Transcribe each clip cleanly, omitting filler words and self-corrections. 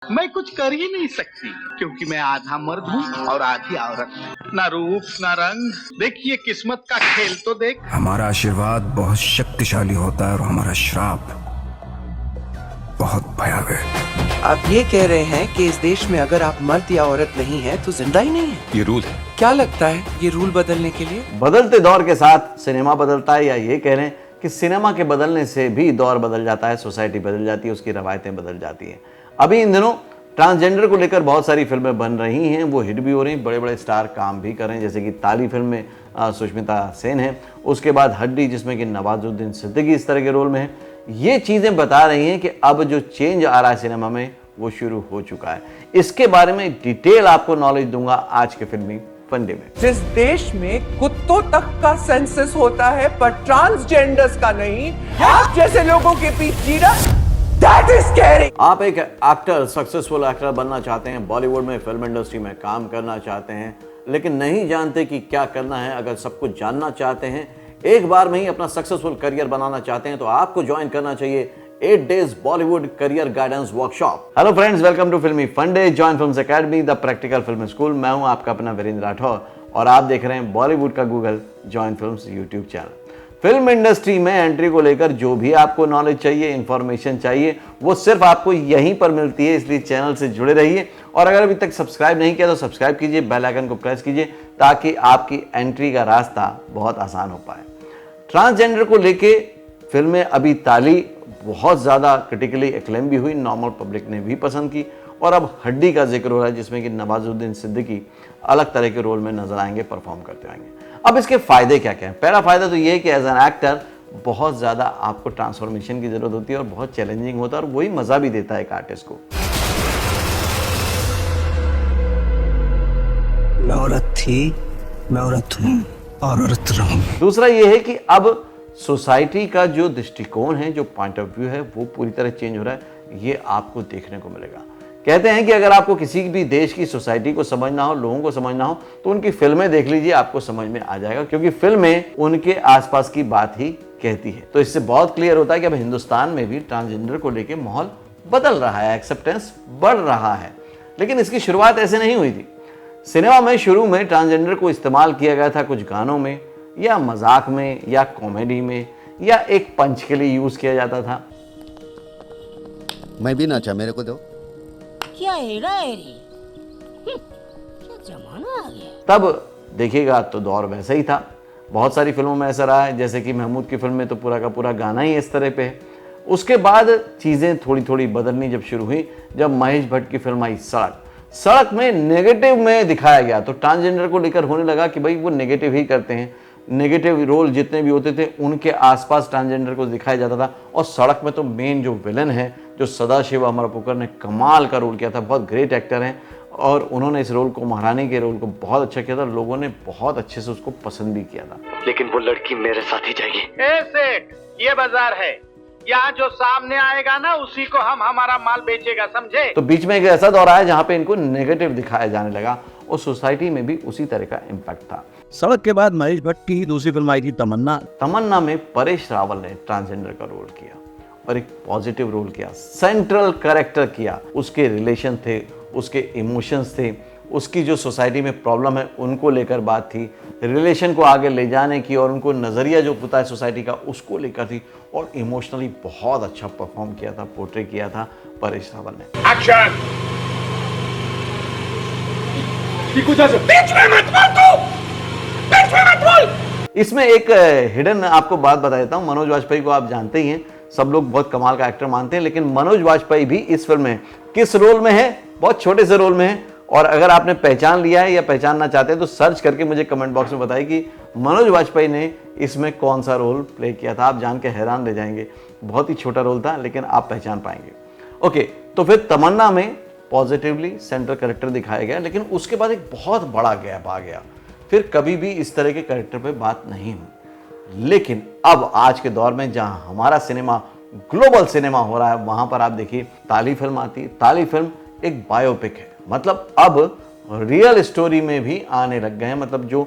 मैं कुछ कर ही नहीं सकती क्योंकि मैं आधा मर्द हूँ और आधी औरत। ना रूप ना रंग, देखिए किस्मत का खेल तो देख। हमारा आशीर्वाद बहुत शक्तिशाली होता है और हमारा श्राप बहुत भयावह। आप ये कह रहे हैं कि इस देश में अगर आप मर्द या औरत नहीं है तो जिंदा ही नहीं है? ये रूल है। क्या लगता है ये रूल बदलने के लिए? बदलते दौर के साथ सिनेमा बदलता है, या ये कह रहे हैं कि सिनेमा के बदलने से भी दौर बदल जाता है, सोसाइटी बदल जाती है, उसकी रवायतें बदल जाती हैं। अभी इन दिनों ट्रांसजेंडर को लेकर बहुत सारी फिल्में बन रही हैं, वो हिट भी हो रही हैं, बड़े बड़े स्टार काम भी कर रहे हैं, जैसे कि ताली फिल्म में सुष्मिता सेन है, उसके बाद हड्डी जिसमें कि नवाजुद्दीन सिद्दीकी इस तरह के रोल में है। ये चीज़ें बता रही हैं कि अब जो चेंज आ रहा है सिनेमा में वो शुरू हो चुका है। इसके बारे में डिटेल आपको नॉलेज दूंगा आज के फिल्मी फंडे में। जिस देश में कुत्तों तक का सेंसस होता है पर ट्रांसजेंडर्स का नहीं, आप जैसे लोगों के बीच जीना, that is scary। आप एक एक्टर, सक्सेसफुल एक्टर बनना चाहते हैं, बॉलीवुड में, फिल्म इंडस्ट्री में काम करना चाहते हैं, लेकिन नहीं जानते कि क्या करना है। अगर सब कुछ जानना चाहते हैं, एक बार में ही अपना सक्सेसफुल करियर बनाना चाहते हैं, तो आपको ज्वाइन करना चाहिए 8 days Bollywood career guidance workshop. Hello friends, welcome to Filmi Funde, join films academy, the practical film school. मैं हूं आपका अपना वीरेंद्र राठौर और आप देख रहे हैं बॉलीवुड का Google, join films YouTube channel. Film industry में एंट्री को लेकर जो भी आपको नॉलेज चाहिए, इंफॉर्मेशन चाहिए, वो सिर्फ आपको यहीं पर मिलती है, इसलिए चैनल से जुड़े रहिए। और अगर अभी तक सब्सक्राइब नहीं किया तो सब्सक्राइब कीजिए, बेल आइकन को प्रेस कीजिए, ताकि आपकी एंट्री का रास्ता बहुत आसान हो पाए। ट्रांसजेंडर को लेके फिल्में अभी ताली बहुत ज़्यादा क्रिटिकली एक्लेम भी हुई, नॉर्मल पब्लिक ने भी पसंद की, और अब हड्डी का जिक्र हो रहा है जिसमें कि नवाजुद्दीन सिद्दीकी अलग तरह के रोल में नजर आएंगे, परफॉर्म करते आएंगे। अब इसके फायदे क्या क्या हैं? पहला फायदा तो ये है कि एज एन एक्टर बहुत ज़्यादा आपको ट्रांसफॉर्मेशन की जरूरत होती है और बहुत चैलेंजिंग होता है, और वही मज़ा भी देता है एक आर्टिस्ट को। मैं औरत थी, मैं औरत हूँ और औरत रहूंगी। दूसरा ये है कि अब सोसाइटी का जो दृष्टिकोण है, जो पॉइंट ऑफ व्यू है, वो पूरी तरह चेंज हो रहा है, ये आपको देखने को मिलेगा। कहते हैं कि अगर आपको किसी भी देश की सोसाइटी को समझना हो, लोगों को समझना हो, तो उनकी फिल्में देख लीजिए, आपको समझ में आ जाएगा, क्योंकि फिल्में उनके आसपास की बात ही कहती है। तो इससे बहुत क्लियर होता है कि अब हिंदुस्तान में भी ट्रांसजेंडर को लेकर माहौल बदल रहा है, एक्सेप्टेंस बढ़ रहा है। लेकिन इसकी शुरुआत ऐसे नहीं हुई थी। सिनेमा में शुरू में ट्रांसजेंडर को इस्तेमाल किया गया था कुछ गानों में, या मजाक में, या कॉमेडी में, या एक पंच के लिए यूज किया जाता था। मैं भी नाचा, मेरे को दो। क्या हेरा है रे? क्या जमाना आ गया। तब देखिएगा तो दौर वैसा ही था। बहुत सारी फिल्मों में ऐसा रहा है, जैसे कि महमूद की फिल्म में तो पूरा का पूरा गाना ही इस तरह पे है। उसके बाद चीज़ें थोड़ी थोड़ी बदलनी जब शुरू हुई, जब महेश भट्ट की फिल्म आई सड़क। सड़क में नेगेटिव में दिखाया गया, तो ट्रांसजेंडर को लेकर होने लगा कि भाई वो नेगेटिव ही करते हैं, नेगेटिव रोल जितने भी होते थे उनके आसपास ट्रांसजेंडर को दिखाया जाता था। और सड़क में तो मेन जो विलन है, जो सदाशिव अमरपुकर ने कमाल का रोल किया था, बहुत ग्रेट एक्टर हैं, और उन्होंने इस रोल को, महारानी के रोल को बहुत अच्छा किया था। लोगों ने बहुत अच्छे से उसको पसंद भी किया था। लेकिन वो लड़की मेरे साथ ही जाएगी। ए सेठ, ये बाजार है, यहाँ जो सामने आएगा ना उसी को हम हमारा माल बेचेगा, समझे? तो बीच में एक ऐसा दौर आया जहाँ पे इनको नेगेटिव दिखाया जाने लगा, और सोसाइटी में भी उसी तरह का इम्पैक्ट था। सड़क के बाद महेश भट्ट की दूसरी फिल्म आई थी तमन्ना। तमन्ना में परेश रावल ने ट्रांसजेंडर का रोल किया और एक पॉजिटिव रोल किया, सेंट्रल कैरेक्टर किया। उसके रिलेशन थे, उसके इमोशंस थे, उसकी जो सोसाइटी में प्रॉब्लम है उनको लेकर बात थी, रिलेशन को आगे ले जाने की, और उनको नज़रिया जो होता है सोसाइटी का उसको लेकर थी, और इमोशनली बहुत अच्छा परफॉर्म किया था, पोर्ट्रे किया था परेश रावल ने। एक्शन! इसमें एक हिडन आपको बात बता देता हूँ। मनोज वाजपेयी को आप जानते ही हैं, सब लोग बहुत कमाल का एक्टर मानते हैं, लेकिन मनोज वाजपेयी भी इस फिल्म में किस रोल में है? बहुत छोटे से रोल में है। और अगर आपने पहचान लिया है या पहचानना चाहते हैं तो सर्च करके मुझे कमेंट बॉक्स में बताइए कि मनोज वाजपेयी ने इसमें कौन सा रोल प्ले किया था। आप जान के हैरान रह जाएंगे, बहुत ही छोटा रोल था, लेकिन आप पहचान पाएंगे। ओके, तो फिर तमन्ना में पॉजिटिवली सेंट्रल कैरेक्टर दिखाया गया, लेकिन उसके बाद एक बहुत बड़ा गैप आ गया, फिर कभी भी इस तरह के कैरेक्टर पे बात नहीं हुई। लेकिन अब आज के दौर में जहां हमारा सिनेमा ग्लोबल सिनेमा हो रहा है, वहां पर आप देखिए ताली फिल्म आती है। ताली फिल्म एक बायोपिक है, मतलब अब रियल स्टोरी में भी आने लग गए हैं। मतलब जो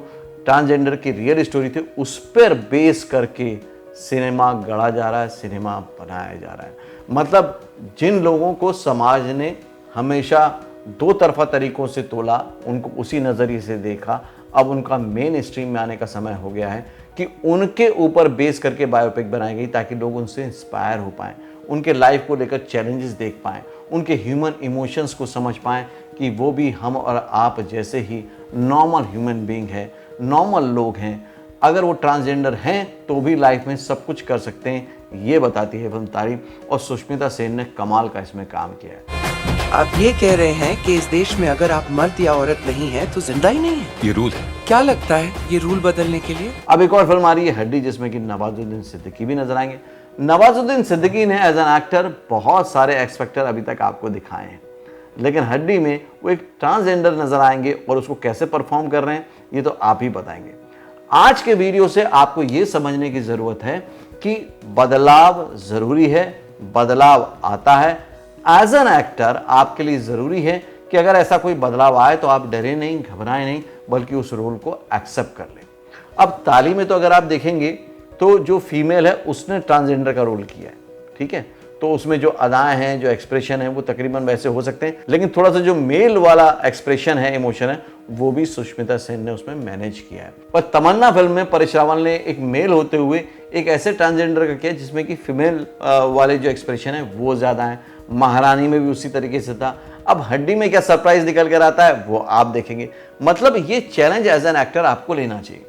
ट्रांसजेंडर की रियल स्टोरी थी उस पर बेस करके सिनेमा गढ़ा जा रहा है, सिनेमा बनाया जा रहा है। मतलब जिन लोगों को समाज ने हमेशा दो तरफा तरीकों से तोला, उनको उसी नज़रिए से देखा। अब उनका मेन स्ट्रीम में आने का समय हो गया है कि उनके ऊपर बेस करके बायोपिक बनाई गई ताकि लोग उनसे इंस्पायर हो पाएँ, उनके लाइफ को लेकर चैलेंजेस देख पाएँ, उनके ह्यूमन इमोशंस को समझ पाएँ कि वो भी हम और आप जैसे ही नॉर्मल ह्यूमन बीइंग है, नॉर्मल लोग हैं। अगर वो ट्रांसजेंडर हैं तो भी लाइफ में सब कुछ कर सकते हैं, ये बताती है फिल्म तारीफ। और सुष्मिता सेन ने कमाल का इसमें काम किया है। आप ये कह रहे हैं कि इस देश में अगर आप मर्द या औरत नहीं है तो जिंदा ही नहीं है? ये रूल है। क्या लगता है ये रूल बदलने के लिए? अब एक और फिल्म आ रही है हड्डी, जिसमें कि नवाजुद्दीन सिद्दीकी भी नजर आएंगे। नवाजुद्दीन सिद्दीकी ने एज एन एक्टर बहुत सारे एक्स फैक्टर अभी तक आपको दिखाए हैं, लेकिन हड्डी में वो एक ट्रांसजेंडर नजर आएंगे और उसको कैसे परफॉर्म कर रहे हैं ये तो आप ही बताएंगे। आज के वीडियो से आपको ये समझने की जरूरत है कि बदलाव जरूरी है, बदलाव आता है। एज एन एक्टर आपके लिए जरूरी है कि अगर ऐसा कोई बदलाव आए तो आप डरे नहीं, घबराएं नहीं, बल्कि उस रोल को एक्सेप्ट कर लें। अब ताली में तो अगर आप देखेंगे तो जो फीमेल है उसने ट्रांसजेंडर का रोल किया है, ठीक है, तो उसमें जो अदाएं हैं, जो एक्सप्रेशन है वो तकरीबन वैसे हो सकते हैं, लेकिन थोड़ा सा जो मेल वाला एक्सप्रेशन है, इमोशन है, वो भी सुष्मिता सेन ने उसमें मैनेज किया है। पर तमन्ना फिल्म में परेश रावल ने एक मेल होते हुए एक ऐसे ट्रांसजेंडर का किया जिसमें कि फीमेल वाले जो एक्सप्रेशन है वो ज्यादा है। महारानी में भी उसी तरीके से था। अब हड्डी में क्या सरप्राइज निकल कर आता है वो आप देखेंगे। मतलब ये चैलेंज एज एन एक्टर आपको लेना चाहिए।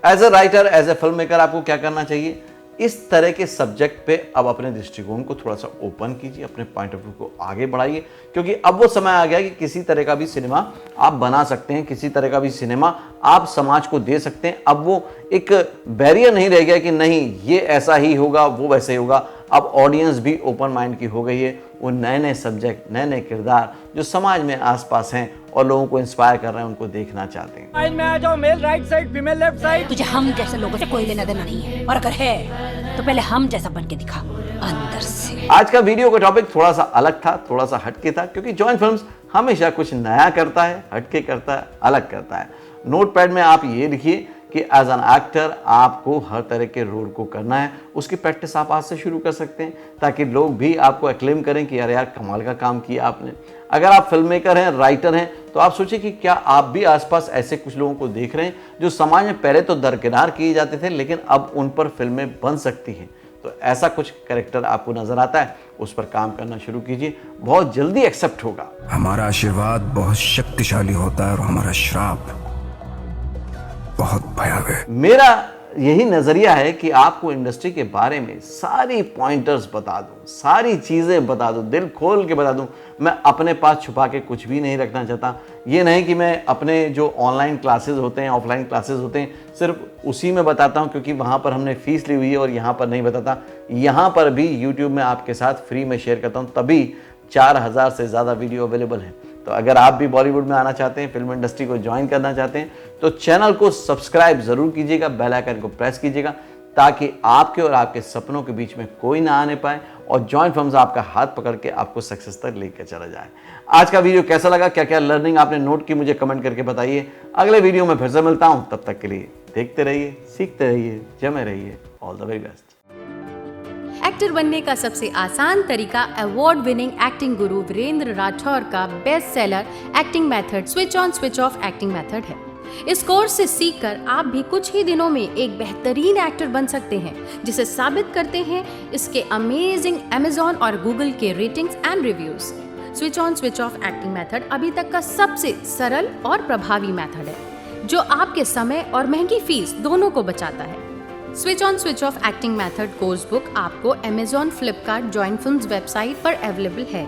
As a writer, as a film maker आपको क्या करना चाहिए, इस तरह के सब्जेक्ट पे अब अपने दृष्टिकोण को थोड़ा सा ओपन कीजिए, अपने पॉइंट ऑफ व्यू को आगे बढ़ाइए, क्योंकि अब वो समय आ गया कि किसी तरह का भी सिनेमा आप बना सकते हैं, किसी तरह का भी सिनेमा आप समाज को दे सकते हैं। अब वो एक बैरियर नहीं रह गया कि नहीं ये ऐसा ही होगा, वो वैसे ही होगा। अब ऑडियंस भी ओपन माइंड की हो गई है। वो नए नए सब्जेक्ट, नए नए किरदार जो समाज में आसपास हैं और लोगों को इंस्पायर कर रहे हैं, उनको देखना चाहते हैं। लाइन में आ जाओ, male right side, female left side. तुझे हम जैसे लोगों से कोई लेना देना नहीं है, और अगर है तो पहले हम जैसा बन के दिखा अंदर से। आज का वीडियो का टॉपिक थोड़ा सा अलग था, थोड़ा सा हटके था, क्योंकि जॉइंट फिल्म्स हमेशा कुछ नया करता है, हटके करता है, अलग करता है। नोटपैड में आप ये लिखिए कि एज एन एक्टर आपको हर तरह के रोल को करना है। उसकी प्रैक्टिस आप आज से शुरू कर सकते हैं ताकि लोग भी आपको एक्लेम करें कि यार कमाल का काम किया आपने। अगर आप फिल्म मेकर हैं, राइटर हैं, तो आप सोचिए कि क्या आप भी आसपास ऐसे कुछ लोगों को देख रहे हैं जो समाज में पहले तो दरकिनार किए जाते थे, लेकिन अब उन पर फिल्में बन सकती हैं। तो ऐसा कुछ कैरेक्टर आपको नजर आता है, उस पर काम करना शुरू कीजिए, बहुत जल्दी एक्सेप्ट होगा। हमारा आशीर्वाद बहुत शक्तिशाली होता है और हमारा श्राप बहुत भयावह। मेरा यही नजरिया है कि आपको इंडस्ट्री के बारे में सारी पॉइंटर्स बता दूं, सारी चीजें बता दूं, दिल खोल के बता दूं। मैं अपने पास छुपा के कुछ भी नहीं रखना चाहता। ये नहीं कि मैं अपने जो ऑनलाइन क्लासेस होते हैं, ऑफलाइन क्लासेस होते हैं, सिर्फ उसी में बताता हूं क्योंकि वहां पर हमने फीस ली हुई है, और यहाँ पर नहीं बताता। यहाँ पर भी यूट्यूब में आपके साथ फ्री में शेयर करता हूँ, तभी 4000 से ज़्यादा वीडियो अवेलेबल है। तो अगर आप भी बॉलीवुड में आना चाहते हैं, फिल्म इंडस्ट्री को ज्वाइन करना चाहते हैं, तो चैनल को सब्सक्राइब जरूर कीजिएगा, बेल आइकन को प्रेस कीजिएगा, ताकि आपके और आपके सपनों के बीच में कोई ना आने पाए और जॉइंट फिल्म्स आपका हाथ पकड़ के आपको सक्सेस तक लेकर चला जाए। आज का वीडियो कैसा लगा, क्या क्या लर्निंग आपने नोट की, मुझे कमेंट करके बताइए। अगले वीडियो में फिर से मिलता हूं, तब तक के लिए देखते रहिए, सीखते रहिए, जमे रहिए। All the very best. Actor बनने का सबसे आसान तरीका अवार्ड विनिंग एक्टिंग गुरु वीरेंद्र राठौर का best seller acting method switch on switch off acting method है। इस कोर्स से सीखकर आप भी कुछ ही दिनों में एक बेहतरीन एक्टर बन सकते हैं, जिसे साबित करते हैं इसके अमेजिंग Amazon और Google के ratings and reviews. Switch on switch off acting method अभी तक का सबसे सरल और प्रभावी मेथड है, जो आपके समय और महंगी फीस दोनों को बचाता है। Switch on switch off acting method course book आपको Amazon, Flipkart, joint films website पर अवेलेबल है।